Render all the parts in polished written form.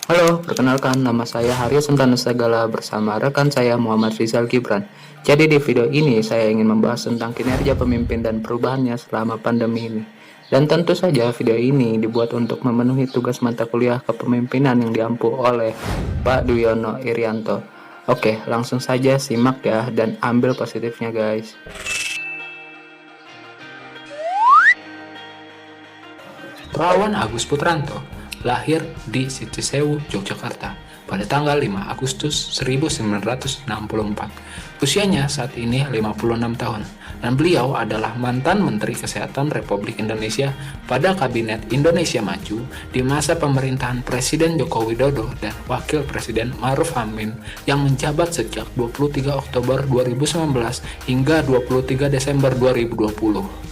Halo, perkenalkan nama saya Haryo Sentana Segala bersama rekan saya Muhammad Rizal Gibran. Jadi di video ini saya ingin membahas tentang kinerja pemimpin dan perubahannya selama pandemi ini. Dan tentu saja video ini dibuat untuk memenuhi tugas mata kuliah kepemimpinan yang diampu oleh Pak Duyono Irianto. Oke, langsung saja simak ya dan ambil positifnya guys. Terawan Agus Putranto lahir di Sitisewu, Yogyakarta pada tanggal 5 Agustus 1964. Usianya saat ini 56 tahun dan beliau adalah mantan Menteri Kesehatan Republik Indonesia pada Kabinet Indonesia Maju di masa pemerintahan Presiden Joko Widodo dan Wakil Presiden Ma'ruf Amin yang menjabat sejak 23 Oktober 2019 hingga 23 Desember 2020.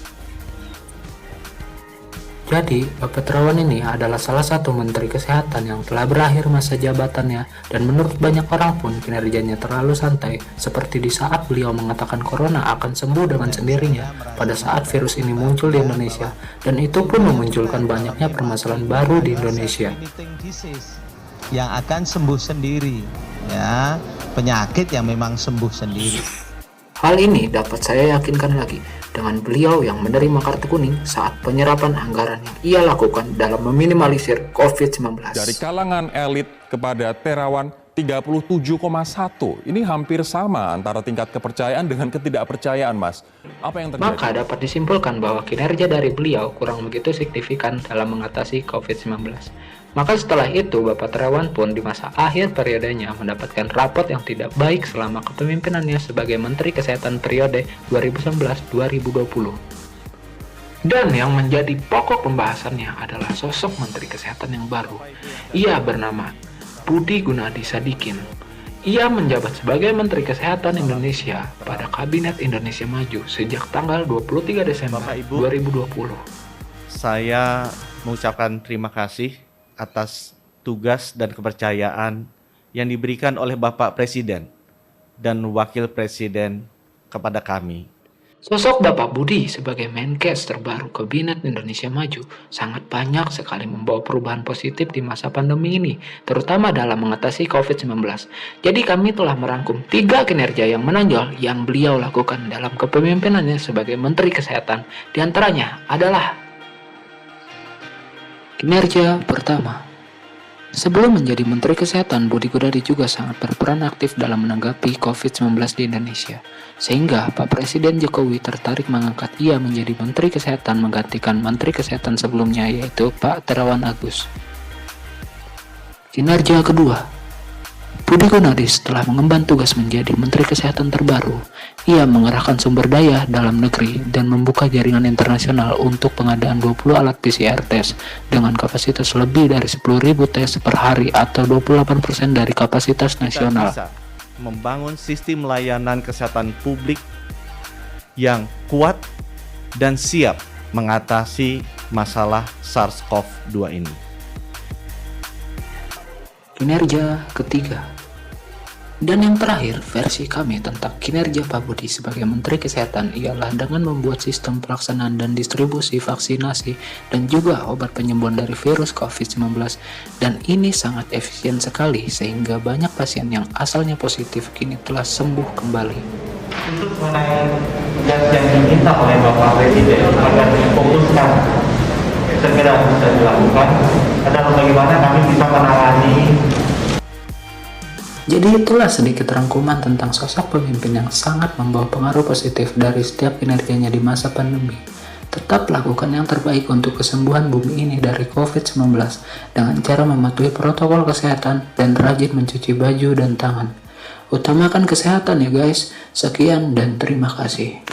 Jadi, Bapak Terawan ini adalah salah satu Menteri Kesehatan yang telah berakhir masa jabatannya dan menurut banyak orang pun kinerjanya terlalu santai seperti di saat beliau mengatakan corona akan sembuh dengan sendirinya pada saat virus ini muncul di Indonesia dan itu pun memunculkan banyaknya permasalahan baru di Indonesia. Yang akan sembuh sendiri, ya, penyakit yang memang sembuh sendiri. Hal ini dapat saya yakinkan lagi dengan beliau yang menerima kartu kuning saat penyerapan anggaran yang ia lakukan dalam meminimalisir COVID-19. Dari kalangan elit kepada Terawan 37,1. Ini hampir sama antara tingkat kepercayaan dengan ketidakpercayaan, Mas. Apa yang terjadi? Maka dapat disimpulkan bahwa kinerja dari beliau kurang begitu signifikan dalam mengatasi COVID-19. Maka setelah itu Bapak Terawan pun di masa akhir periodenya mendapatkan rapot yang tidak baik selama kepemimpinannya sebagai Menteri Kesehatan periode 2019-2020. Dan yang menjadi pokok pembahasannya adalah sosok Menteri Kesehatan yang baru. Ia bernama Budi Gunadi Sadikin. Ia menjabat sebagai Menteri Kesehatan Indonesia pada Kabinet Indonesia Maju sejak tanggal 23 Desember 2020. Saya mengucapkan terima kasih atas tugas dan kepercayaan yang diberikan oleh Bapak Presiden dan Wakil Presiden kepada kami. Sosok Bapak Budi sebagai Menkes terbaru Kabinet Indonesia Maju sangat banyak sekali membawa perubahan positif di masa pandemi ini, terutama dalam mengatasi COVID-19. Jadi kami telah merangkum 3 kinerja yang menonjol yang beliau lakukan dalam kepemimpinannya sebagai Menteri Kesehatan. Di antaranya adalah kinerja pertama. Sebelum menjadi Menteri Kesehatan, Budi Gunadi juga sangat berperan aktif dalam menanggapi COVID-19 di Indonesia. Sehingga Pak Presiden Jokowi tertarik mengangkat ia menjadi Menteri Kesehatan menggantikan Menteri Kesehatan sebelumnya yaitu Pak Terawan Agus. Kinerja kedua. Budi Gunadi setelah mengemban tugas menjadi Menteri Kesehatan terbaru, ia mengerahkan sumber daya dalam negeri dan membuka jaringan internasional untuk pengadaan 20 alat PCR test dengan kapasitas lebih dari 10.000 tes per hari atau 28% dari kapasitas nasional. Kita bisa membangun sistem layanan kesehatan publik yang kuat dan siap mengatasi masalah SARS-CoV-2 ini. Kinerja ketiga. Dan yang terakhir, versi kami tentang kinerja Pak Budi sebagai Menteri Kesehatan ialah dengan membuat sistem pelaksanaan dan distribusi vaksinasi dan juga obat penyembuhan dari virus COVID-19. Dan ini sangat efisien sekali sehingga banyak pasien yang asalnya positif kini telah sembuh kembali. Untuk mengenai tugas yang diminta oleh Bapak Presiden agar difokuskan segera bisa dilakukan adalah bagaimana kami bisa menangani. Jadi itulah sedikit rangkuman tentang sosok pemimpin yang sangat membawa pengaruh positif dari setiap kinerjanya di masa pandemi. Tetap lakukan yang terbaik untuk kesembuhan bumi ini dari COVID-19 dengan cara mematuhi protokol kesehatan dan rajin mencuci baju dan tangan. Utamakan kesehatan ya guys. Sekian dan terima kasih.